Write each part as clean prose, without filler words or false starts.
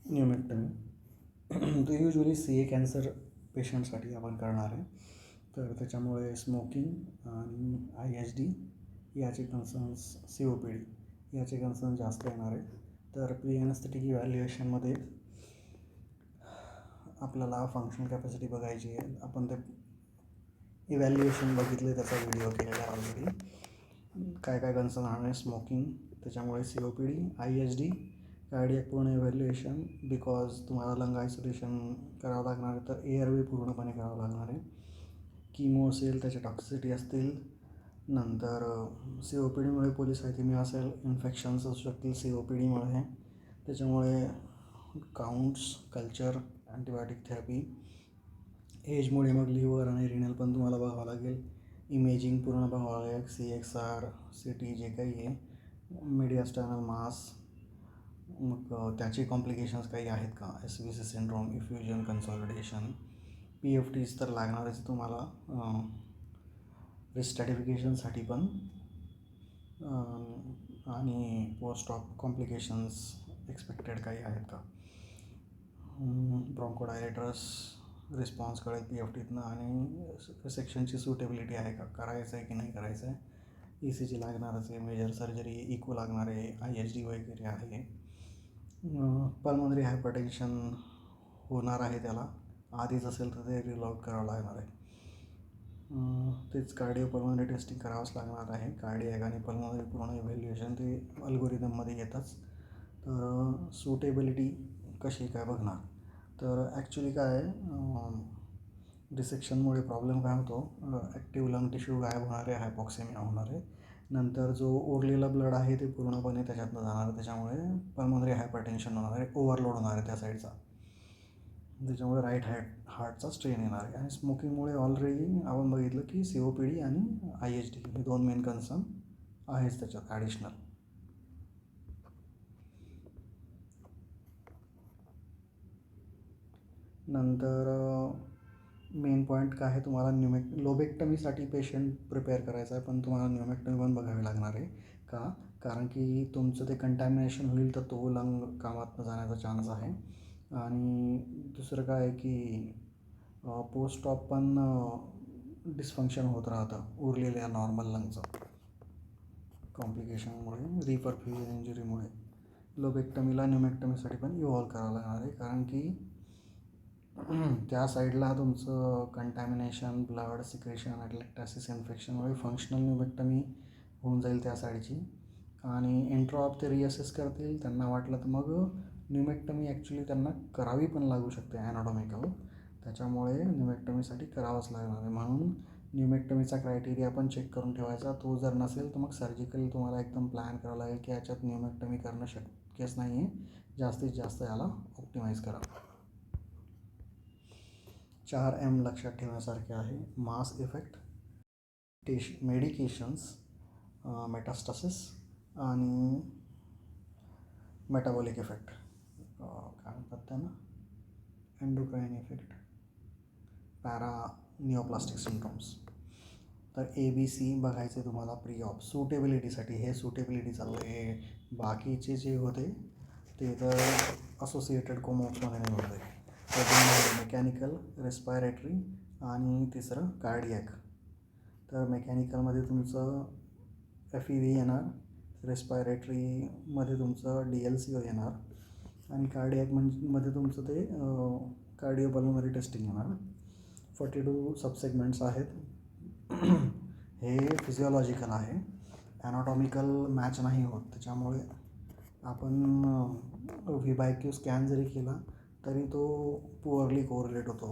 न्यूमेक्टमी तो usually C ए cancer पेशंटसाठी आपण करणार आहे. तर त्याच्यामुळे स्मोकिंग आणि ISD याचे कन्सर्न्स, COPD याचे कन्सर्न जास्त येणार आहे. तर प्री ॲनेस्थेटिक इव्हॅल्युएशनमध्ये आपल्याला फंक्शनल कॅपॅसिटी बघायची आहे. आपण ते इव्हॅल्युएशन बघितले, त्याचा व्हिडिओ केलेला आहे ऑलरेडी. काय काय कन्सर्न आहे, स्मोकिंग, त्याच्यामुळे COPD, ISD, कार्डियक पूर्ण इव्हॅल्युएशन, बिकॉज तुम्हाला लंग आयसोलेशन करावं लागणार आहे, तर एअरवे पूर्णपणे करावं लागणार आहे. किमो असेल, त्याचे टॉक्सिसिटी असतील, नंतर COPDमुळे पॉलिसायथेमिया असेल, इन्फेक्शन्स असू शकतील COPDमुळे, त्याच्यामुळे काउंट्स, कल्चर, अँटीबायोटिक थेरपी. एजमुळे मग लिव्हर आणि रिनल पण तुम्हाला बघावं लागेल. इमेजिंग पूर्ण बघावं लागेल, CXR, CT जे काही आहे, मीडियास्टायनल मास, मग त्याचे कॉम्प्लिकेशन्स काही आहेत का, SVC सिंड्रोम, इफ्युजन, कन्सॉलिडेशन, PFTs तर लागणारच तुम्हाला. रिस्क स्ट्रॅटिफिकेशनसाठी पण, आणि पोस्ट ऑप कॉम्प्लिकेशन्स एक्सपेक्टेड काही आहेत का, ब्रॉन्कोडायलेटर्स रिस्पॉन्स कळेल PFTतनं, आणि सेक्शनची सुटेबिलिटी आहे का, करायचं आहे की नाही करायचं आहे. ECG लागणारच आहे, मेजर सर्जरी, इको लागणार आहे, ISD वगैरे आहे. पल्मोनरी हायपरटेन्शन होणार आहे, त्याला आधीच असेल तर ते रिल आउट करावं लागणार आहे. तेच कार्डिओ पल्मोनरी टेस्टिंग करावंच लागणार आहे. कार्डियक आणि पल्मोनरी पूर्ण इव्हॅल्युएशन ते अल्गोरिदममध्ये येतच. तर सुटेबिलिटी कशी काय बघणार, तर ॲक्च्युली काय आहे, डिसेक्शनमुळे प्रॉब्लेम काय होतो, ॲक्टिव्ह लंग टिश्यू गायब होणार आहे, हायपॉक्सेमिया होणार आहे. नंतर जो उरलेला ब्लड आहे ते पूर्णपणे त्याच्यातनं जाणार आहे, त्याच्यामुळे पल्मोनरी हायपरटेन्शन होणार आहे, ओव्हरलोड होणार आहे त्या साईडचा, त्याच्यामुळे राईट हार्टचा स्ट्रेन येणार आहे. आणि स्मोकिंगमुळे ऑलरेडी आपण बघितलं की COPD आणि ISD हे 2 मेन कन्सर्न आहेच त्याच्यात ॲडिशनल. नंतर मेन पॉईंट काय आहे, तुम्हाला लोबेक्टमीसाठी पेशंट प्रिपेअर करायचा आहे, पण तुम्हाला न्यूमेक्टमी पण बघावी लागणार आहे. का, कारण की तुमचं ते कंटॅमिनेशन होईल, तर तो लंग कामातनं जाण्याचा चान्स आहे. आणि दुसरं काय आहे की पोस्ट ऑप पण डिस्फंक्शन होत राहतं उरलेल्या नॉर्मल लंगचं, कॉम्प्लिकेशनमुळे, रिपरफ्युजन इंजुरीमुळे. लोबेक्टमीला न्यूमेक्टमीसाठी पण इव्हॉल्व करावं लागणार आहे, कारण की त्या साईडला तुमचं कंटॅमिनेशन, ब्लड सिक्रेशन, ॲटलॅक्टासिस इन्फेक्शनमुळे फंक्शनल न्यूमेक्टमी होऊन जाईल त्या साईडची. आणि इंट्राऑप ते रिअसेस करतील, त्यांना वाटलं तर मग न्यूमेक्टमी ॲक्च्युली त्यांना करावी पण लागू शकते ॲनाटॉमिकल, त्याच्यामुळे न्यूमेक्टमीसाठी करावंच लागणार आहे. म्हणून न्यूमेक्टमीचा क्रायटेरिया पण चेक करून ठेवायचा. तो जर नसेल तर मग सर्जिकली तुम्हाला एकदम प्लॅन करावं लागेल की याच्यात न्यूमेक्टमी करणं शक्यच नाही आहे, जास्तीत जास्त याला ऑप्टिमाइज करा. 4M लक्षात ठेवण्यासारखे आहे, मास इफेक्ट, मेडिकेशन्स, मेटास्टासिस आणि मेटाबॉलिक इफेक्ट, काय म्हणतात त्यांना, एंडोक्राईन इफेक्ट, पॅरा निओप्लास्टिक सिंड्रोम्स. तर ABC बघायचे तुम्हाला प्री ऑप सुटेबिलिटीसाठी. हे सुटेबिलिटी चाललं आहे, बाकीचे जे होते ते तर असोसिएटेड कोमॉक्समध्ये नाही होते. तर मेकॅनिकल, रेस्पायरेटरी आणि तिसरं कार्डियक. तर मेकॅनिकलमध्ये तुमचं FEV येणार, रेस्पायरेटरीमध्ये तुमचं DLCO येणार, आणि कार्डियक मध्ये तुमचं ते कार्डिओपल्मोनरी टेस्टिंग येणार. 42 सबसेगमेंट्स आहेत. हे फिजिओलॉजिकल आहे, ॲनाटॉमिकल मॅच नाही होत, त्याच्यामुळे आपण VBIQ स्कॅन जरी केला तरी तो पुअरली कोरिलेट होतो,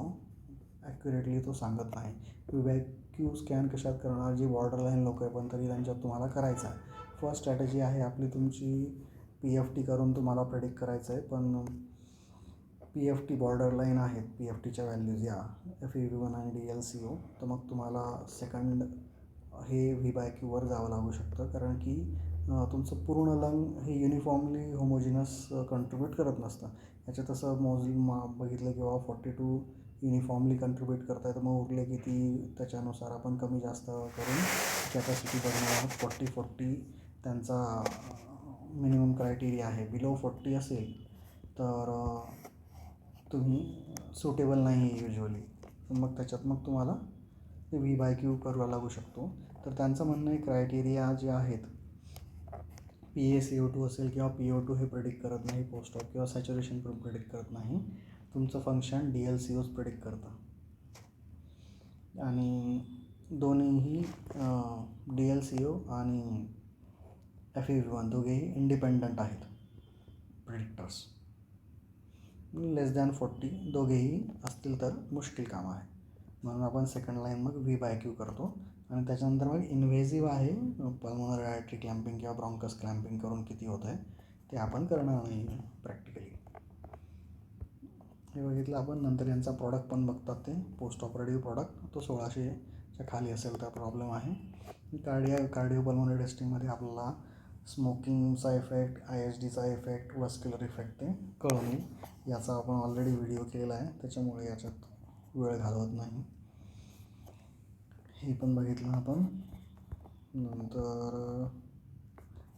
ॲक्युरेटली तो सांगत नाही. VBIQ स्कॅन कशात करणार, जी बॉर्डरलाईन लोक आहे पण तरी त्यांच्यात तुम्हाला करायचं आहे. फर्स्ट स्ट्रॅटेजी आहे आपली तुमची PFT करून तुम्हाला प्रेडिक्ट करायचं आहे, पण PFT बॉर्डरलाईन आहेत, PFTच्या व्हॅल्यूज या FEV1 आणि DLCO, तर मग तुम्हाला सेकंड हे VBIQवर जावं लागू शकतं, कारण की तुमचं पूर्ण लंग हे युनिफॉर्मली होमोजिनस कंट्रीब्यूट करत नसतं. याच्यात तसं बघितलं किंवा 42 युनिफॉर्मली कंट्रीब्यूट करता येतं, मग उरले किती त्याच्यानुसार आपण कमी जास्त करून कॅपॅसिटी बघणार आहोत. 40 त्यांचा मिनिमम क्रायटेरिया आहे. बिलो 40 असेल तर तुम्ही सुटेबल नाही आहे युजली, मग त्याच्यात मग तुम्हाला V/Q करावा लागू शकतो. तर त्यांचं म्हणणं आहे क्रायटेरिया जे आहेत, PaCO2 असेल किंवा PO2 हे प्रेडिक्ट करत नाही पोस्ट ऑफ, किंवा सॅच्युरेशन पण प्रेडिक्ट करत नाही. तुमचं फंक्शन DLCOच प्रेडिक्ट करतं. आणि दोन्हीही DLCO आणि FEV1 दोघेही इंडिपेंडंट आहेत प्रेडिक्टर्स. लेस दॅन 40 दोघेही असतील तर मुश्किल काम आहे, म्हणून आपण सेकंड लाईन मग V/Q करतो. आणि त्याच्यानंतर मग इन्व्हेजिव्ह आहे पल्मोनरी आर्टरी क्लॅम्पिंग किंवा ब्रॉन्कस क्लॅम्पिंग करून किती होतं आहे ते आपण करणार नाही प्रॅक्टिकली. हे बघितलं आपण. नंतर यांचा प्रॉडक्ट पण बघतात ते पोस्ट ऑपरेटिव्ह प्रॉडक्ट, तो 1600च्या खाली असेल तर प्रॉब्लेम आहे. कार्डिओ पल्मोनरी टेस्टिंगमध्ये आपल्याला स्मोकिंगचा इफेक्ट, ISDचा इफेक्ट, वस्क्युलर इफेक्ट ते कळून येईल. याचा आपण ऑलरेडी व्हिडिओ केलेला आहे, त्याच्यामुळे याच्यात वेळ घालवत नाही. हे पण बघितलं आपण. नंतर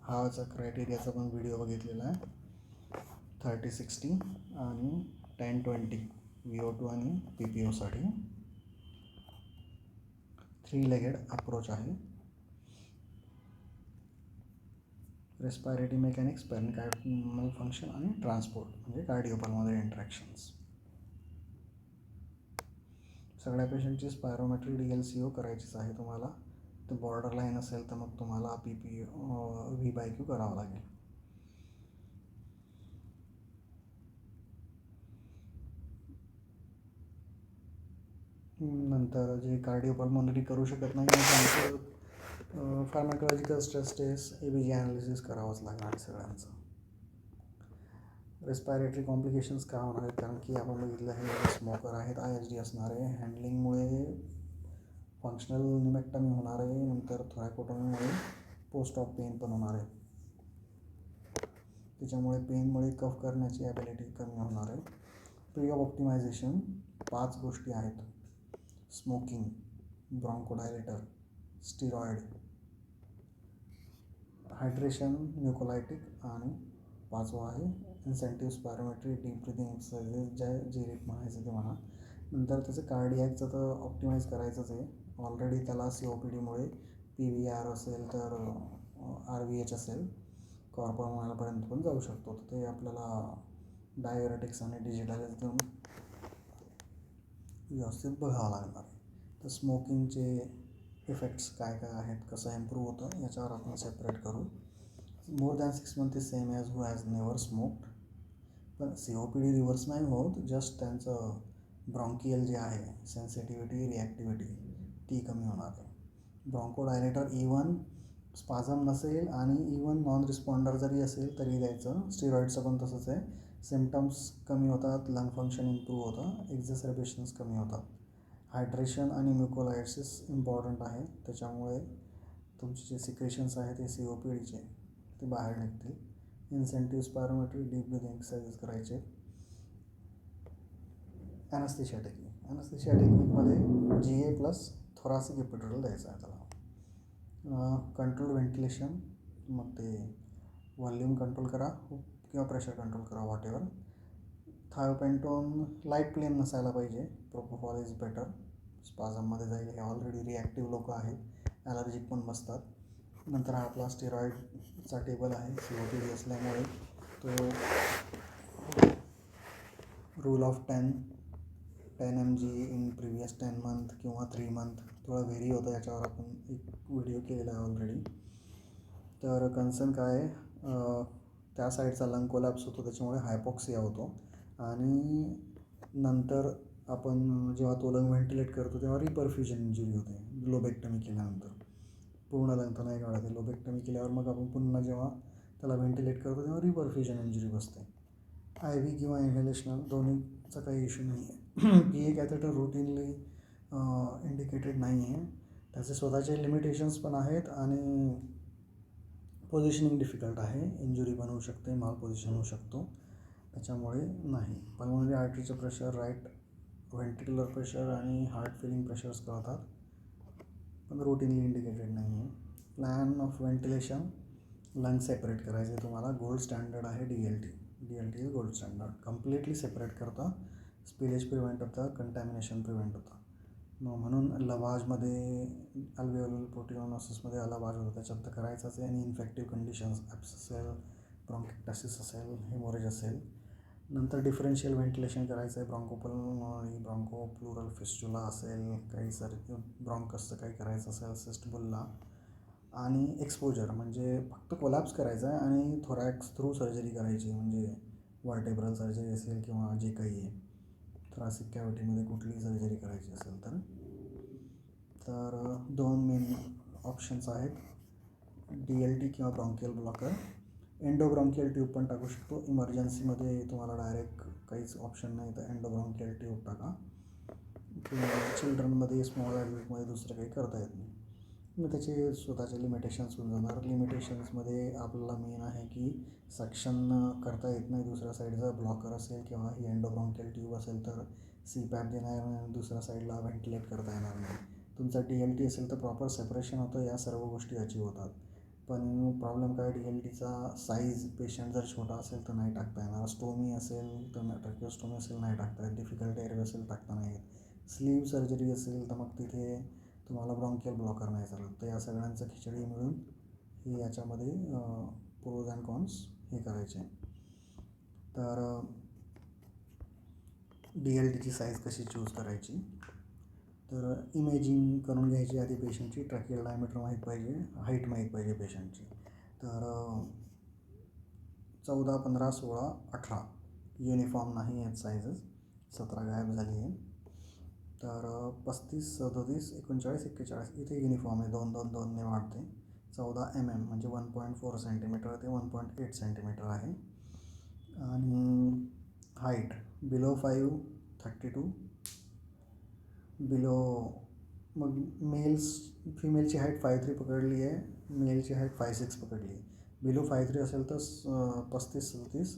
हाचा क्रायटेरियाचा पण व्हिडिओ बघितलेला आहे, 30-60 आणि 10-20 VO2 आणि PPOसाठी. 3-legged अप्रोच आहे. रेस्पायरेटरी मेकॅनिक्स, पेरेन्काइमल फंक्शन आणि ट्रान्सपोर्ट म्हणजे कार्डिओपल्मोनरी इंटरॅक्शन्स. सगळ्या पेशंटची स्पायरोमेट्री DLCO करायचीच आहे तुम्हाला. तर बॉर्डर लाईन असेल तर मग तुम्हाला V/Q करावं लागेल. नंतर जे कार्डिओपल्मोनरी करू शकत नाही त्यांचं pharmacological stress test, ABG analysis करावंच लागणार आहे सगळ्यांचं. रेस्पायरेटरी कॉम्प्लिकेशन्स का होणार आहेत, कारण की आपण बघितलं हे स्मोकर आहेत, ISD असणार आहे, हँडलिंगमुळे फंक्शनल निमेक्टमी होणार आहे, नंतर थोरॅकोटॉमीमुळे पोस्ट ऑफ पेन पण होणार आहे. त्याच्यामुळे पेनमुळे कफ करण्याची ॲबिलिटी कमी होणार आहे. प्री ऑप्टिमायझेशन 5 गोष्टी आहेत: स्मोकिंग, ब्रॉन्कोडायलेटर, स्टिरॉइड, हायड्रेशन, म्युकोलायटिक आणि 5वं आहे incentive spirometry, deep breathing exercises, जे RIP म्हणायचं ते म्हणा. नंतर त्याचं कार्डियॅकचं तर ऑप्टिमाइज करायचंच आहे. ऑलरेडी त्याला COPDमुळे PVR असेल तर RVH असेल, कॉर्पोरमॅनपर्यंत पण जाऊ शकतो. तर ते आपल्याला डाययुरेटिक्स आणि डिजिटालिज देऊन व्यवस्थित बघावं लागणार आहे. तर स्मोकिंगचे इफेक्ट्स काय काय आहेत, कसं इम्प्रूव्ह होतं याच्यावर आपण सेपरेट करू. More than 6 months is same as who has never smoked. पण COPD रिव्हर्स नाही होत, जस्ट त्यांचं ब्रॉन्कियल जे आहे सेन्सिटिव्हिटी, रिॲक्टिव्हिटी ती कमी होणार आहे. ब्रॉन्कोडायलेटर इवन स्पाझम नसेल आणि इवन नॉन रिस्पॉन्डर जरी असेल तरी द्यायचं. स्टिरॉइडचं पण तसंच आहे. सिम्पटम्स कमी होतात, लंग फंक्शन इम्प्रूव्ह होतं, एक्झर्सेबेशन्स कमी होतात. हायड्रेशन आणि म्युकोलायसिस इम्पॉर्टंट आहे, त्याच्यामुळे तुमचे जे सिक्रेशन्स आहेत ते COPDचे ते बाहेर निघतील. Incentive spirometry, deep breathing exercises करायचे. ॲनास्थेशिया टेक्निकमध्ये GA प्लस थोरासिक एपिड्युरल द्यायचं आहे त्याला. कंट्रोल व्हेंटिलेशन, मग ते व्हॉल्यूम कंट्रोल करा किंवा प्रेशर कंट्रोल करा, व्हॉटेवर. थायोपेंटोन लाईट प्लेन नसायला पाहिजे. प्रोपोफॉल इज बेटर, स्पाझममध्ये जाईल. हे ऑलरेडी रिॲक्टिव्ह लोक आहेत, ॲलर्जिक पण बसतात. नंतर हा आपला स्टिरॉइडचा टेबल आहे. COPD असल्यामुळे तो rule of 10 mg in previous 10 month किंवा 3 month थोडा व्हेरी होतं, याच्यावर आपण एक व्हिडिओ केलेला आहे ऑलरेडी. तर कन्सर्न काय आहे, त्या साईडचा लंग कोलॅप्स होतो, त्याच्यामुळे हायपॉक्सिया होतो. आणि नंतर आपण जेव्हा तो लंग व्हेंटिलेट करतो तेव्हा रिपरफ्युजन इंजुरी होते लोबेक्टमी केल्यानंतर. पूर्ण लंग नाही काढते. लोबेक्टमी केल्यावर मग आपण पुन्हा जेव्हा त्याला व्हेंटिलेट करतो तेव्हा रिपरफ्युजन इंजुरी बसते. IV किंवा इन्हेलेशनल दोन्हीचा काही इश्यू नाही आहे. PA कॅथेटर रुटीनली इंडिकेटेड नाही आहे. त्याचे स्वतःचे लिमिटेशन्स पण आहेत आणि पोझिशनिंग डिफिकल्ट आहे. इंजुरी पण होऊ शकते, माल पोझिशन होऊ शकतो, त्याच्यामुळे नाही. पल्मोनरी आर्टरीचं प्रेशर, राईट व्हेंट्रिक्युलर प्रेशर आणि हार्ट फिलिंग प्रेशर्स कळतात, पण रुटीनली इंडिकेटेड नाही आहे. Plan of ventilation, lung separate करायचे तुम्हाला. गोल्ड स्टँडर्ड आहे DLT. DLT is gold standard. Completely separate करता, स्पिलेज प्रिव्हेंट होतं, कंटॅमिनेशन प्रिव्हेंट होतं. म्हणून लवाजमध्ये अल्वेओलर प्रोटिओनोसिसमध्ये लवाज होतं, त्याच्यात तर करायचंच आहे. आणि इन्फेक्टिव्ह कंडिशन्स ॲप्स असेल, ब्रॉन्किक्टासिस असेल, हेमोरेज असेल. नंतर डिफरन्शियल व्हेंटिलेशन करायचं आहे. ब्रॉन्कोपल्मोनरी, ब्रॉन्कोप्लुरल फिस्टुला असेल, काही ब्रॉन्कसचं काही करायचं असेल, सिस्टबुल्ला. आणि एक्सपोजर म्हणजे फक्त कोलॅप्स करायचं आहे आणि थोरॅक्स थ्रू सर्जरी करायची, म्हणजे वर्टेब्रल सर्जरी असेल किंवा जे काही आहे थोरॅसिक कॅव्हिटीमध्ये कुठलीही सर्जरी करायची असेल तर 2 मेन ऑप्शन्स आहेत, DLT किंवा ब्रॉन्कियल ब्लॉकर. एंडोब्रॉन्कियल ट्यूब पण टाकू शकतो. इमर्जन्सीमध्ये तुम्हाला डायरेक्ट काहीच ऑप्शन नाही तर एंडोब्रॉन्कियल ट्यूब टाका. किंवा चिल्ड्रनमध्ये स्मॉल ॲडल्टमध्ये दुसरं काही करता येत नाही. मग त्याचे स्वतःचे लिमिटेशन्स होऊन जाणार. लिमिटेशन्समध्ये आपल्याला मेन आहे की सक्शन करता येत नाही दुसऱ्या साईडचा ब्लॉकर असेल किंवा ही एंडोब्रॉन्कियल ट्यूब असेल तर CPAP देता येणार नाही, दुसऱ्या साईडला व्हेंटिलेट करता येणार नाही. तुमचा DLT असेल तर प्रॉपर सेपरेशन होतं, या सर्व गोष्टी अचीव होतात. पण प्रॉब्लेम काय, DLTचा साईज पेशंट जर छोटा असेल तर नाही टाकता येणार. स्टोमी असेल तर ट्रॅकिओस्टोमी असेल नाही टाकता येत. डिफिकल्ट एअरवे असेल टाकता नाही येत. स्लीव सर्जरी असेल तर मग तिथे तुम्हाला ब्रॉन्कियल ब्लॉकर नाही चालत. तर या सगळ्यांचं खिचडी मिळून हे याच्यामध्ये प्रोज अँड कॉन्स हे करायचे. तर DLTची साईज कशी चूज करायची, तर इमेजिंग करून घ्यायची आधी पेशंटची. ट्रॅकियल डायमीटर माहीत पाहिजे, हाईट माहीत पाहिजे पेशंटची. तर 14, 15, 16, 18 युनिफॉर्म नाही आहेत साईजेस, 17 गायब झाली आहे. तर 35, 37, 39, 41 इथे युनिफॉर्म आहे, 2, 2, 2ने वाढते. 14 mm म्हणजे 1.4 सेंटीमीटर ते 1.8 सेंटीमीटर आहे. आणि हाईट बिलो 5, 32. बिलो मग फिमेलची हाईट 5'3" पकडली आहे, मेलची हाईट 5'6" पकडली आहे. बिलो 5'3" असेल तर 35, 37.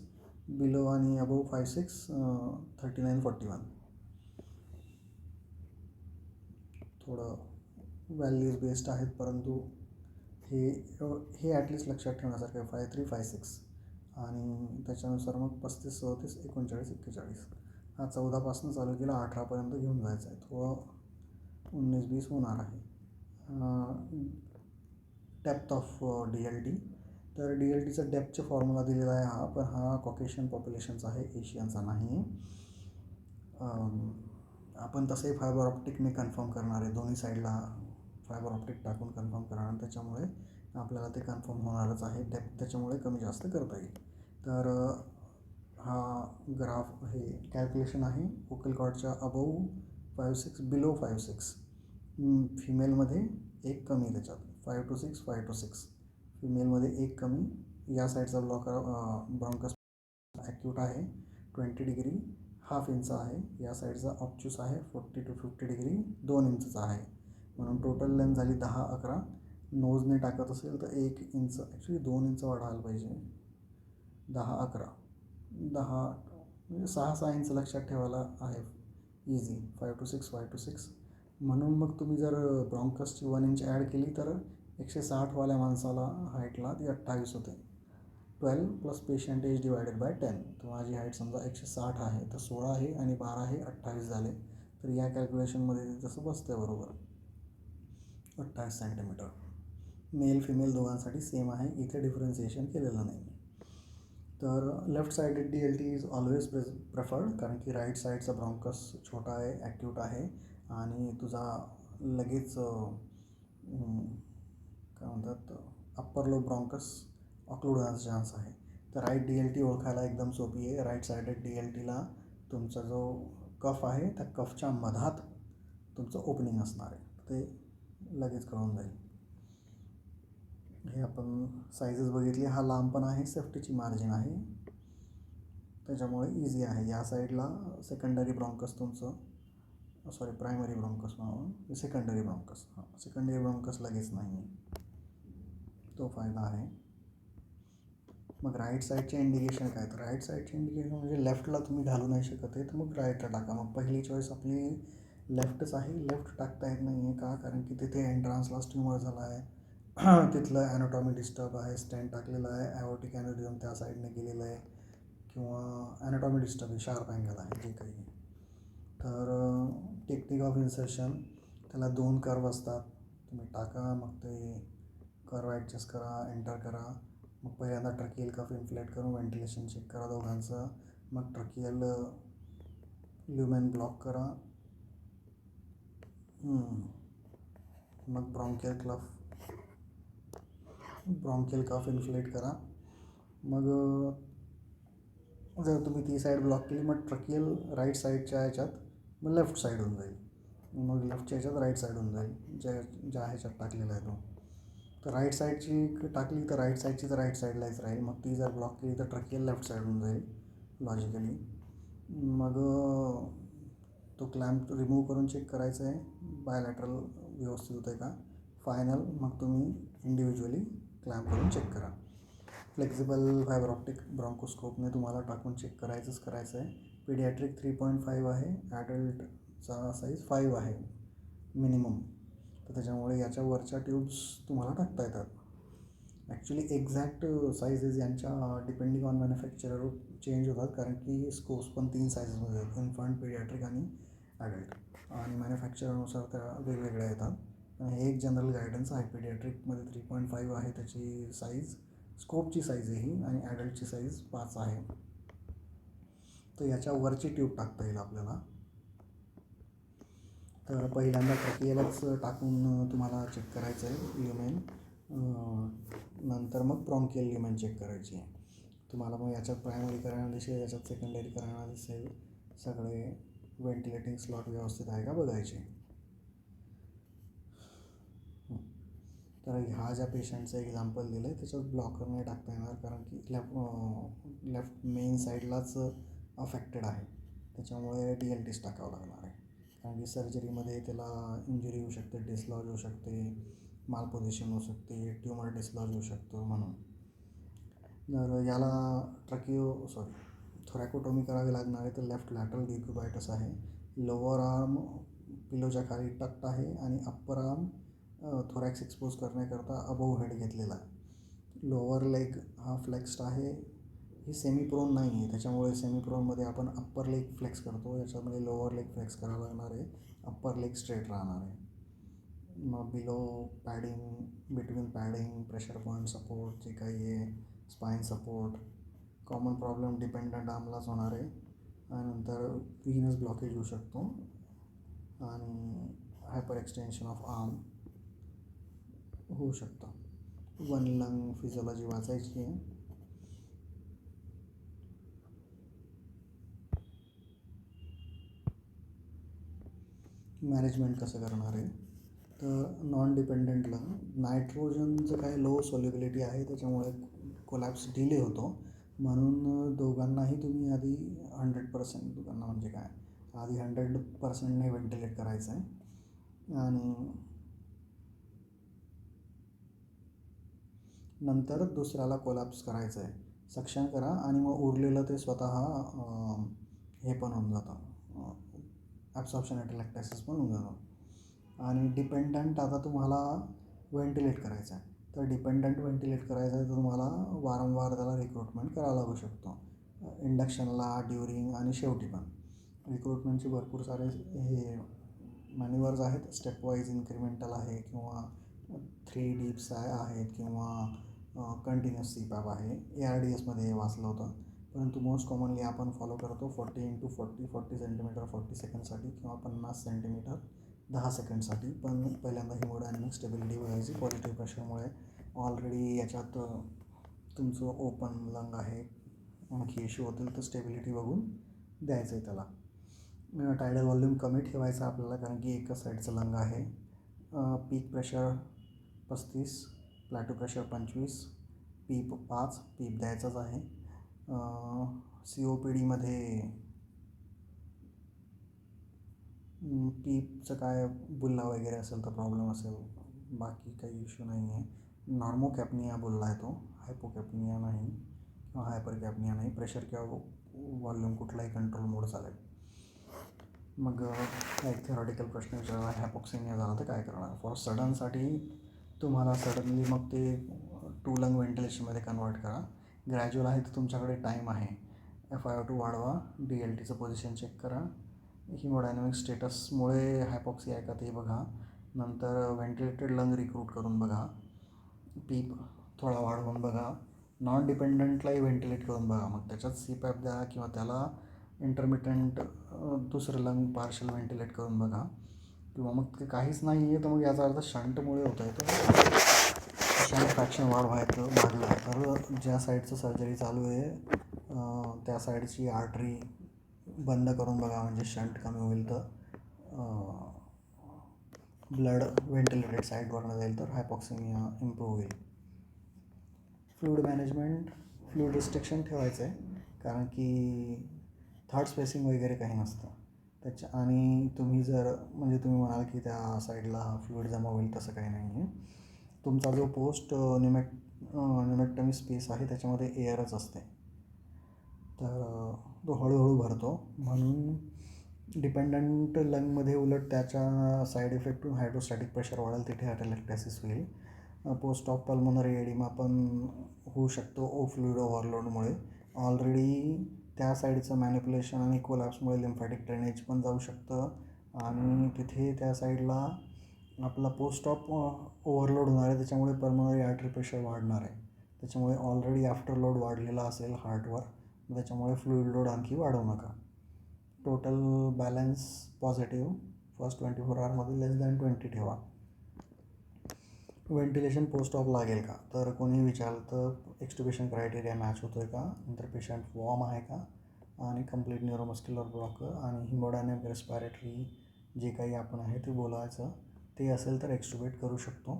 बिलो आणि अबव 5'6", 39, 41. थोडं व्हॅल्यूज बेस्ड आहेत, परंतु हे ॲटलिस्ट लक्षात ठेवण्यासारखं आहे. 5'3", 5'6" आणि त्याच्यानुसार मग 35, 37, 39, 41. हा 14पासून चालू केला, 18पर्यंत घेऊन जायचा आहे. थोडं 19-20 होणार आहे. डेप्थ ऑफ DLT, तर DLTचा डेप्थचा फॉर्म्युला दिलेला आहे पण हा कॉकेशियन पॉप्युलेशनचा आहे, एशियनचा नाही आहे. आपण तसंही फायबर ऑप्टिकने कन्फर्म करणार आहे, दोन्ही साईडला फायबर ऑप्टिक टाकून कन्फर्म करणार, त्याच्यामुळे आपल्याला ते कन्फर्म होणारच आहे. डेप्थ त्याच्यामुळे कमी जास्त करता येईल. तर हा ग्राफ हे कॅल्क्युलेशन आहे. वोकल कॉर्डच्या अबव 5'6", बिलो 5'6". फिमेलमध्ये एक कमी, त्याच्यात 5 to 6, 5 to 6. फिमेलमध्ये एक कमी. या साईडचा ब्लॉकर ब्रॉन्कस ॲक्यूट आहे, 20 डिग्री 1/2 इंच आहे. या साईडचा ऑप्च्यूस आहे 40 to 50 डिग्री 2 इंचचा आहे. म्हणून टोटल लेंथ झाली 10, 11. नोजने टाकत असेल तर 1 इंच, ॲक्च्युली 2 इंच वाढायला पाहिजे. 10, 11, 10 म्हणजे 6 इंच लक्षात ठेवायला आहे इझी. 5 to 6, 5 to 6. म्हणून मग तुम्ही जर ब्रॉन्कसची 1 इंच ॲड केली तर 160वाल्या माणसाला हाईटला ती 28 होते. 12 plus patient age divided by 10. तर माझी हाईट समजा 160 आहे, तर 16 आहे आणि 12 आहे, 28 झाले. तर या कॅल्क्युलेशनमध्ये ते तसं बसतं आहे बरोबर, 28 सेंटीमीटर. मेल फिमेल दोघांसाठी सेम आहे, इथे डिफरन्सिएशन केलेलं नाही. तर left sided DLT is always preferred, कारण की राईट साईडचा ब्रॉन्कस छोटा आहे, ॲक्यूट आहे आणि तुझा लगेच काय म्हणतात अप्पर लो ब्रॉन्कस ऑक्लूड होण्याचा चान्स आहे. तर राईट DLT ओळखायला एकदम सोपी आहे. राईट साइडेड DLTला तुमचा जो कफ आहे त्या कफच्या मधात तुमचं ओपनिंग असणार आहे, ते लगेच कळून जाईल. हे आपण साईजेस बघितली. हा लांब पण आहे, सेफ्टीची मार्जिन आहे, त्याच्यामुळे इझी आहे. या साईडला सेकंडरी ब्रॉन्कस तुमचं, सॉरी प्रायमरी ब्रॉन्कस म्हणून सेकंडरी ब्रॉन्कस, सेकंडरी ब्रॉन्कस लगेच नाही, तो फायदा आहे. मग राईट साईडचे इंडिकेशन काय, तर राईट साईडचे इंडिकेशन म्हणजे लेफ्टला तुम्ही घालू नाही शकत आहे, तर मग राईटला टाका. मग पहिली चॉईस आपली लेफ्टच आहे. लेफ्ट टाकता येत नाही आहे का, कारण की तिथे एंट्रान्सला ट्यूमर झाला आहे, तिथलं ॲनाटॉमी डिस्टर्ब आहे, स्टेंट टाकलेलं आहे, ॲओर्टिक ॲन्युरिझम त्या साईडने गेलेलं आहे किंवा ॲनाटॉमी डिस्टर्ब आहे, शार्प अँगल आहे, जे काही आहे. तर टेक्निक ऑफ इन्सर्शन, त्याला 2 कर्व असतात. तुम्ही टाका, मग ते कर्व ॲडजस्ट करा, एंटर करा. मग पहिल्यांदा ट्रकियल कफ इन्फ्लेट करून व्हेंटिलेशन चेक करा दोघांचं. मग ट्रकियल ल्युमेन ब्लॉक करा. मग ब्रॉन्कियल कफ इन्फ्लेट करा. मग जर तुम्ही ती साईड ब्लॉक केली, मग ट्रकियल राईट साईडच्या ह्याच्यात मग लेफ्ट साईड होऊन जाईल. मग लेफ्टच्या ह्याच्यात राईट साईड होऊन जाईल, ज्या ह्याच्यात टाकलेला आहे तो. तर राईट साईडची टाकली तर राईट साईडची तर राईट साईडलाच राहील. मग ती जर ब्लॉक केली तर ट्रकियल लेफ्ट साईड होऊन जाईल लॉजिकली. मग तो क्लॅम्प रिमूव्ह करून चेक करायचं आहे बायलॅटरल व्यवस्थित होतं आहे का. फायनल मग तुम्ही इंडिव्हिज्युअली क्लॅम्प करून चेक करा. फ्लेक्झिबल फायबर ऑप्टिक ब्रॉन्कोस्कोपने तुम्हाला टाकून चेक करायचं आहे. पिडियाट्रिक 3.5 आहे, ॲडल्टचा साईज 5 आहे मिनिमम. तर त्याच्यामुळे याच्या वरच्या ट्यूब्स तुम्हाला टाकता येतात. ॲक्च्युली एक्झॅक्ट साईजेस यांच्या डिपेंडिंग ऑन मॅन्युफॅक्चरर चेंज होतात, कारण की स्कोप्स पण 3 साईजेसमध्ये आहेत, इन्फंट, पिडियाट्रिक आणि ॲडल्ट. आणि मॅन्युफॅक्चरनुसार त्या वेगवेगळ्या येतात. पण हे एक जनरल गायडन्स आहे. पिडियाट्रिकमध्ये 3.5 आहे त्याची साईज, स्कोपची साईज आहे ही, आणि ॲडल्टची साईज 5 आहे. तर याच्या वरची ट्यूब टाकता येईल आपल्याला. तर पहिल्यांदा ट्रकियलच टाकून तुम्हाला चेक करायचं आहे ल्युमेन. नंतर मग ब्रॉन्कियल ल्युमेन चेक करायची आहे तुम्हाला. मग याच्यात प्रायमरी करायला दिसेल, याच्यात सेकंडरी करायला दिसेल. सगळे व्हेंटिलेटिंग स्लॉट व्यवस्थित आहे का बघायचे. तर ह्या ज्या पेशंटचं एक्झाम्पल दिलं आहे त्याच्यात ब्लॉकर नाही टाकता येणार, कारण की लेफ्ट मेन साईडलाच अफेक्टेड आहे. त्याच्यामुळे DLTच टाकावं लागणार आहे, कारण की सर्जरीमध्ये त्याला इंजुरी होऊ शकते, डिसलॉज होऊ शकते, मालपोझिशन होऊ शकते, ट्युमर डिसलॉज होऊ शकतो. म्हणून जर याला थोरॅकोटोमी करावी लागणार आहे तर लेफ्ट लॅटरल डिक्युबायटस आहे. लोअर आर्म पिलोच्या खाली टक्ट आहे आणि अप्पर आर्म थोरॅक्स एक्सपोज करण्याकरता अबोव हेड घेतलेला आहे. लोअर लेग हा फ्लेक्स्ड आहे. ही सेमी प्रोन नाही आहे, त्याच्यामुळे सेमी प्रोनमध्ये आपण अप्पर लेग फ्लेक्स करतो, याच्यामध्ये लोअर लेग फ्लेक्स करावं लागणार आहे. अप्पर लेग स्ट्रेट राहणार आहे. मग below padding, between padding, pressure point support जे काही आहे, spine support. Common problem dependent आर्मलाच होणार आहे. आणि नंतर व्हीनस ब्लॉकेज होऊ शकतो आणि हायपर एक्सटेन्शन ऑफ आर्म होऊ शकतं. 1 लंग फिजिओलॉजी वाचायची आहे. मॅनेजमेंट कसं करणार आहे, तर नॉन डिपेंडंट लंग, नायट्रोजनचं काय लो सोल्युबिलिटी आहे, त्याच्यामुळे कोलॅप्स डिले होतो. म्हणून दोघांनाही तुम्ही आधी 100%, दोघांना म्हणजे काय, आधी 100%ने व्हेंटिलेट करायचं आहे आणि नंतर दुसऱ्याला कोलॅप्स करायचं आहे. सक्शन करा आणि मग उरलेलं ते स्वतः हे पण होऊन जातं, ॲब्सॉर्प्शन ॲटलॅक्टायसिस पण होऊन जातं. आणि डिपेंडंट आता तुम्हाला व्हेंटिलेट करायचं आहे, तर डिपेंडंट व्हेंटिलेट करायचं आहे तर तुम्हाला वारंवार त्याला रिक्रुटमेंट करावं लागू शकतो, इंडक्शनला, ड्युरिंग आणि शेवटी पण. रिक्रुटमेंटचे भरपूर सारे हे मॅन्युअर्स आहेत. स्टेपवाईज इन्क्रिमेंटल आहे, किंवा 3 डीप्स आहेत, किंवा कंटिन्युअस CPAP आहे. ARDSमध्ये वाचलं होतं. परंतु मोस्ट कॉमनली आपण फॉलो करतो 40x40 सेंटीमीटर 40 सेकंडसाठी, किंवा 50 सेंटीमीटर 10 सेकंडसाठी. पण पहिल्यांदा हिमोडायनॅमिक स्टेबिलिटी बघायची. पॉझिटिव्ह प्रेशरमुळे ऑलरेडी याच्यात तुमचं ओपन लंग आहे, आणखी इश्यू होतील तर स्टेबिलिटी बघून द्यायचं आहे त्याला. टायडल व्हॉल्यूम कमी ठेवायचा आपल्याला, कारण की एकच साईडचं लंग आहे. पीक प्रेशर 35, प्लॅटो प्रेशर 25, पीप 5, पीप द्यायचाच आहे. COPDमध्ये पीपचं काय बुल्ला वगैरे असेल तर प्रॉब्लेम असेल, बाकी काही इश्यू नाही आहे. नॉर्मोकॅपनिया बुल्ला आहे तो, हायपोकॅपनिया नाही किंवा हायपरकॅपनिया नाही. प्रेशर किंवा व्हॉल्यूम कुठलाही कंट्रोल मोड चालेल. मग एक थेरॉटिकल प्रश्न विचारला, हायपॉक्सिमिया झाला तर काय करणार. फॉर सडनसाठी तुम्हाला सडनली मग ते 2 लंग व्हेंटिलेशनमध्ये कन्वर्ट करा. ग्रॅज्युअल आहे तर तुमच्याकडे टाईम आहे. FiO2 वाढवा, DLTचं पोझिशन चेक करा, हिमोडायनॅमिक स्टेटसमुळे हायपॉक्सी आहे का ते बघा, नंतर व्हेंटिलेटेड लंग रिक्रूट करून बघा, पीप थोडा वाढवून बघा, नॉन डिपेंडंटलाही व्हेंटिलेट करून बघा, मग त्याच्यात CPAP द्या किंवा त्याला इंटरमिटंट दुसरं लंग पार्शल व्हेंटिलेट करून बघा, किंवा मग ते काहीच नाही आहे तर मग याचा अर्थ शंटमुळे होत आहे. तर शंट फ्रॅक्शन वाढलं तर ज्या साईडचं सर्जरी चालू आहे त्या साईडची आर्टरी बंद करून बघा, म्हणजे शंट कमी होईल तर ब्लड व्हेंटिलेटेड साईडवरनं जाईल तर हायपॉक्सिमिया इम्प्रूव्ह होईल. फ्लूइड मॅनेजमेंट, फ्लूइड रिस्ट्रिक्शन ठेवायचं आहे, कारण की थर्ड स्पेसिंग वगैरे काही नसतं आणि तुम्ही तुम्ही म्हणाल की त्या साईडला फ्लूइड जमा होईल, तसं काही नाही आहे. तुमचा जो पोस्ट न्युमेक्टमी स्पेस आहे त्याच्यामध्ये एअरच असते, तर तो हळूहळू भरतो, म्हणून डिपेंडंट लंगमध्ये उलट त्याच्या साईड इफेक्टून हायड्रोस्टॅटिक प्रेशर वाढेल, तिथे ॲटेलेक्टॅसिस होईल. पोस्ट ऑफ पल्मोनरी एडिमा पण होऊ शकतो फ्लूइड ओव्हरलोडमुळे. ऑलरेडी त्या साईडचं मॅनिप्युलेशन आणि कोलॅप्समुळे लिम्फॅटिक ड्रेनेज पण जाऊ शकतं, आणि तिथे त्या साईडला आपला पोस्ट ऑफ ओव्हरलोड होणार आहे, त्याच्यामुळे पल्मोनरी आर्टरी प्रेशर वाढणार आहे, त्याच्यामुळे ऑलरेडी आफ्टर लोड वाढलेला असेल हार्टवर, त्याच्यामुळे फ्लूइड लोड आणखी वाढवू नका. टोटल बॅलन्स पॉझिटिव्ह फर्स्ट 24 आवरमध्ये <20 ठेवा. व्हेंटिलेशन पोस्ट ऑफ लागेल का, तर कोणी विचारलं तर एक्स्टुबेशन क्रायटेरिया मॅच होतो आहे का, नंतर पेशंट वॉर्म आहे का, आणि कंप्लीट न्यूरोमस्क्युलर ब्लॉकर आणि हिमोडायनॅमिक रेस्पिरेटरी जे काही आपण आहे ते बोलायचं, ते असेल तर एक्स्टुबेट करू शकतो.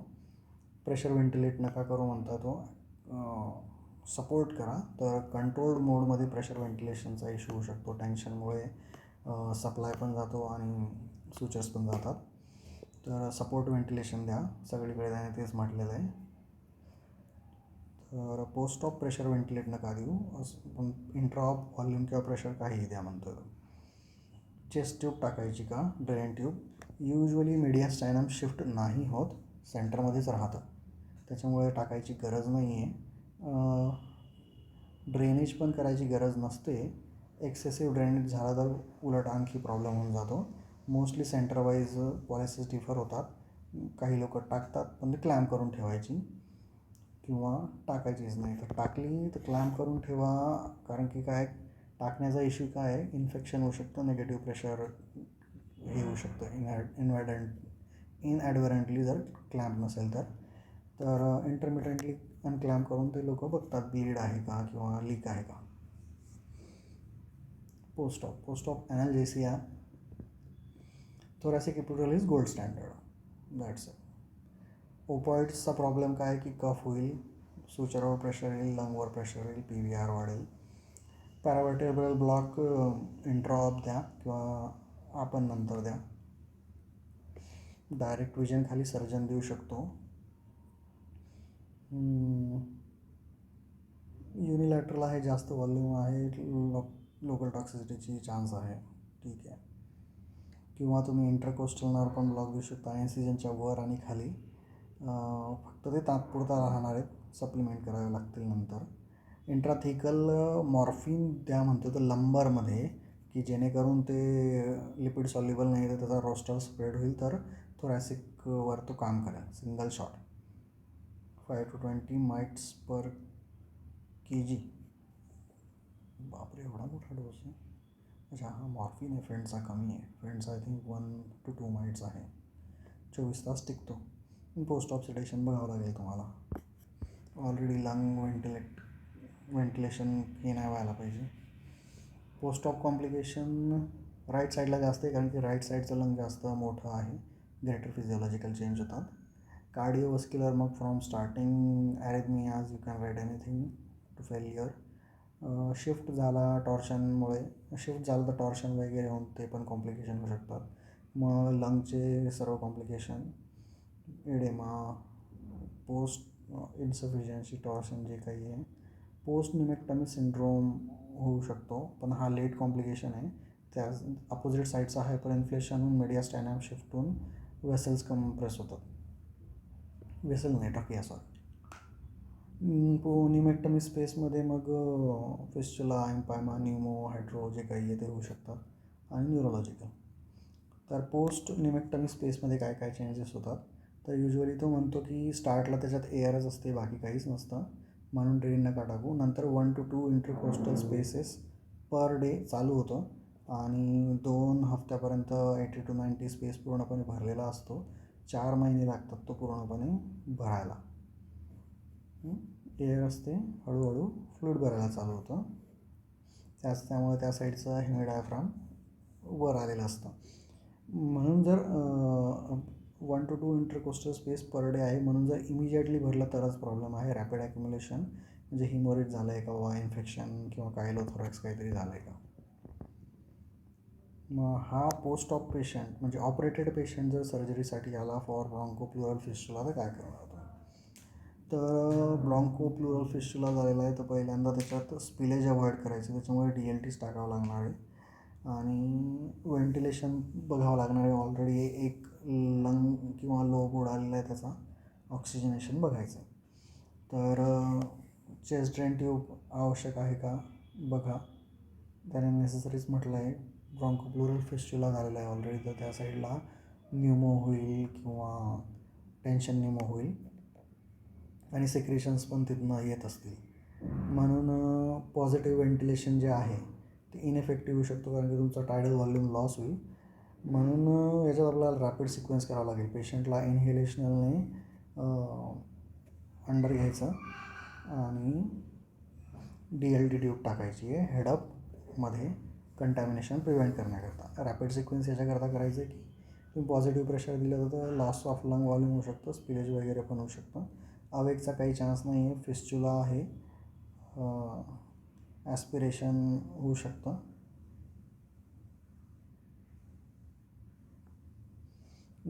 प्रेशर व्हेंटिलेट नका करू म्हणता, तो सपोर्ट करा. तर कंट्रोल्ड मोडमध्ये प्रेशर व्हेंटिलेशनचा इश्यू होऊ शकतो, टेन्शनमुळे सप्लाय पण जातो आणि स्विचेस पण जातात, तर सपोर्ट व्हेंटिलेशन द्या, सगळीकडे त्याने तेच म्हटलेलं आहे. तर पोस्ट ऑफ प्रेशर व्हेंटिलेट नका देऊ, पण इंट्रा ऑफ व्हॉल्यूम किंवा प्रेशर काहीही द्या म्हणतो. चेस्ट ट्यूब टाकायची का, ड्रेन ट्यूब, युजली मीडियास्टायनम शिफ्ट नाही होत, सेंटरमध्येच राहतं, त्याच्यामुळे टाकायची गरज नाही आहे. ड्रेनेज पण करायची गरज नसते, एक्सेसिव्ह ड्रेनेज झाला तर उलट आणखी प्रॉब्लेम होऊन जातो. मोस्टली सेंटरवाईज पॉलिसीज डिफर होतात, काही लोक टाकतात पण ते क्लॅम्प करून ठेवायची, किंवा टाकायचीच नाही, तर टाकली तर क्लॅम्प करून ठेवा, कारण की काय टाकण्याचा इश्यू काय आहे, इन्फेक्शन होऊ शकतं, निगेटिव्ह प्रेशर हे होऊ शकतं इनॲडव्हरंटली जर क्लॅम्प नसेल तर इंटरमिटंटली अनक्लॅम्प करून ते लोक बघतात ब्लीड आहे का किंवा लीक आहे का. Post of analgesia, thoracic epidural is gold standard, that's it. ओपॉइड्सचा प्रॉब्लेम काय की कफ होईल, सुचरवर प्रेशर येईल, लंगवर प्रेशर येईल, PVR वाढेल. पॅरावर्टेब्रल ब्लॉक इंट्रॉप द्या किंवा आपण नंतर द्या. डायरेक्ट विजन खाली सर्जन देऊ शकतो. युनिलॅटरल आहे, जास्त व्हॉल्यूम आहे, लोकल टॉक्सिसिटीची चान्स आहे, ठीक आहे. किंवा तुम्ही इंटरकोस्टल नर्व पण ब्लॉक देऊ शकता, इन्सिजनच्या वर आणि खाली, फक्त ते तात्पुरता राहणार आहेत, सप्लिमेंट करावे लागतील नंतर. इंट्राथिकल मॉर्फिन द्या म्हणतो तर लंबरमध्ये, की जेणेकरून ते लिपिड सॉल्युबल नाही तर त्याचा रोस्टल स्प्रेड होईल, तर थोरॅसिकवर तो काम करेल. Single shot 5 to 20 mites per kg, बापरे एवढा मोठा डोस आहे. अच्छा हा मॉर्फिन आहे, फ्रेंड्सचा कमी आहे, friends I think 1 to 2 mites आहे, 24 तास टिकतो. पोस्ट ऑफ सिडेशन बघावं लागेल तुम्हाला, ऑलरेडी लंग व्हेंटिलेशन हे नाही व्हायला पाहिजे. पोस्ट ऑफ कॉम्प्लिकेशन राईट साईडला जास्त आहे, कारण की राईट साईडचं लंग जास्त मोठं आहे, ग्रेटर फिजिओलॉजिकल चेंज होतात. कार्डिओव्हस्क्युलर मग from starting arrhythmias, you can write anything to failure. Shift झाला तर टॉर्शन वगैरे होऊन ते पण कॉम्प्लिकेशन होऊ शकतात. मग लंगचे सर्व कॉम्प्लिकेशन, एडेमा, पोस्ट इन्सफिशियन्सी, टॉर्शन जे काही आहे, पोस्ट न्युमेक्टमी सिंड्रोम होऊ शकतो, पण हा लेट कॉम्प्लिकेशन आहे. त्या अपोजिट साईडचा हायपर इन्फ्लेशन होऊन मीडियास्टायनम शिफ्ट होऊन वेसल्स कम्प्रेस होतात, वेसल नाही टाकूया सॉरी. निमेक्टमी स्पेसमध्ये मग फिस्चुला, एम्पायमा, न्यूमो, हायड्रो जे काही आहे ते होऊ शकतात आणि न्यूरोलॉजिकल. तर पोस्ट निमेक्टमी स्पेसमध्ये काय काय चेंजेस होतात, तर युजली तो म्हणतो की स्टार्टला त्याच्यात एअरच असते, बाकी काहीच नसतं, म्हणून ड्रेन नका टाकू. नंतर 1 to 2 intercostal spaces per day चालू होतं आणि 2 हफ्त्यापर्यंत 80 to 90 स्पेस पूर्णपणे भरलेला असतो. 4 महिने लागतात तो पूर्णपणे भरायला. एअर असते, हळूहळू फ्लूइड भरायला चालू होतं. त्यामुळे त्या साईडचं हेमिडायफ्राम वर आलेलं असतं. म्हणून जर 1 to 2 intercostal space per day आहे, म्हणून जर इमिजिएटली भरलं तरच प्रॉब्लेम आहे. रॅपिड ॲक्युम्युलेशन म्हणजे हिमोरेज झालं आहे का, वा इन्फेक्शन किंवा कायलोथोरॅक्स काहीतरी झालं आहे का. मग हा पोस्ट ऑप पेशंट म्हणजे ऑपरेटेड पेशंट जर सर्जरीसाठी आला फॉर ब्रॉन्कोप्लुरल फिस्चुला तर काय करणार होतं. तर ब्रॉन्कोप्लुरल फिस्चुला झालेला आहे तर पहिल्यांदा त्याच्यात स्पिलेज अवॉइड करायचं, त्याच्यामुळे DLTs टाकावं लागणार आहे आणि व्हेंटिलेशन बघावं लागणार आहे. ऑलरेडी एक लंग किंवा लोब उडालेला आहे, त्याचा ऑक्सिजनेशन बघायचं आहे. तर चेस्ट ड्रेन ट्यूब आवश्यक आहे का बघा, त्याने नेसेसरीच म्हटलं आहे. ब्रॉन्कोप्लुरल फिस्चुला झालेला आहे ऑलरेडी, तर त्या साईडला न्यूमो होईल किंवा टेन्शन न्यूमो होईल आणि सेक्रेशन्स पण तिथनं येत असतील. म्हणून पॉझिटिव्ह व्हेंटिलेशन जे आहे ते इनइफेक्टिव्ह होऊ शकतो, कारण की तुमचा टायडल व्हॉल्यूम लॉस होईल. म्हणून याच्यात आपल्याला रॅपिड सिक्वेन्स करावा लागेल. पेशंटला इनहेलेशनलने अंडर घ्यायचं आणि DLT ट्यूब टाकायची आहे हेडअपमध्ये कंटॅमिनेशन प्रिव्हेंट करण्याकरता. रॅपिड सिक्वेन्स याच्याकरता करायचं आहे की तुम्ही पॉझिटिव्ह प्रेशर दिलं तर लॉस ऑफ लंग व्हॉल्यूम होऊ शकतं, स्पिलेज वगैरे पण होऊ शकतं. अवेकचा काही चान्स नाही आहे, फिस्चुला आहे, ॲस्पिरेशन होऊ शकतं.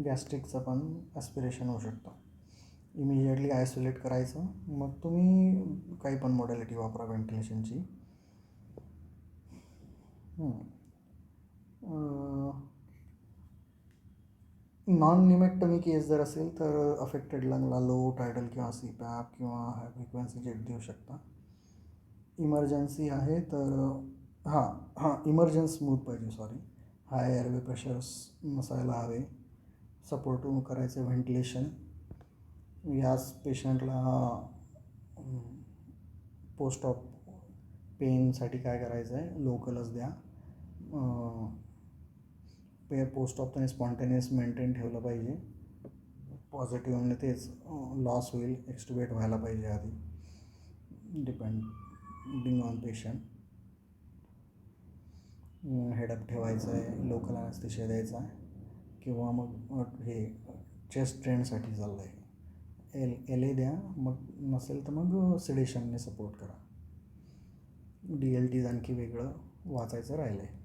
गॅस्ट्रिकचं पण ॲस्पिरेशन होऊ शकतं. इमिजिएटली आयसोलेट करायचं, मग तुम्ही काही पण मॉडॅलिटी वापरा व्हेंटिलेशनची. नॉन निमेक्टमी केस जर असेल तर अफेक्टेड लंगला लो टायडल किंवा CPAP किंवा हाय फ्रिक्वेन्सी जेट देऊ शकता. इमर्जन्सी आहे तर इमर्जन्स स्मूथ पाहिजे, हाय एअरवे प्रेशर्स नसायला हवे. सपोर्ट करायचं व्हेंटिलेशन. याच पेशंटला पोस्ट ऑप पेनसाठी काय करायचं आहे, लोकलच द्या. पोस्ट ऑप त्याने स्पॉन्टेनियस मेंटेन ठेवलं पाहिजे. पॉझिटिव्ह तेच लॉस होईल, एक्स्ट्युबेट व्हायला पाहिजे आधी, डिपेंडिंग ऑन पेशंट. हेडअप ठेवायचं आहे, लोकल ॲनेस्थेशिया द्यायचा आहे किंवा मग हे चेस्ट ड्रेनसाठी चाललं आहे LA द्या. मग नसेल तर मग सिडेशनने सपोर्ट करा. DLTज आणखी वेगळं वाचायचं राहिलं आहे.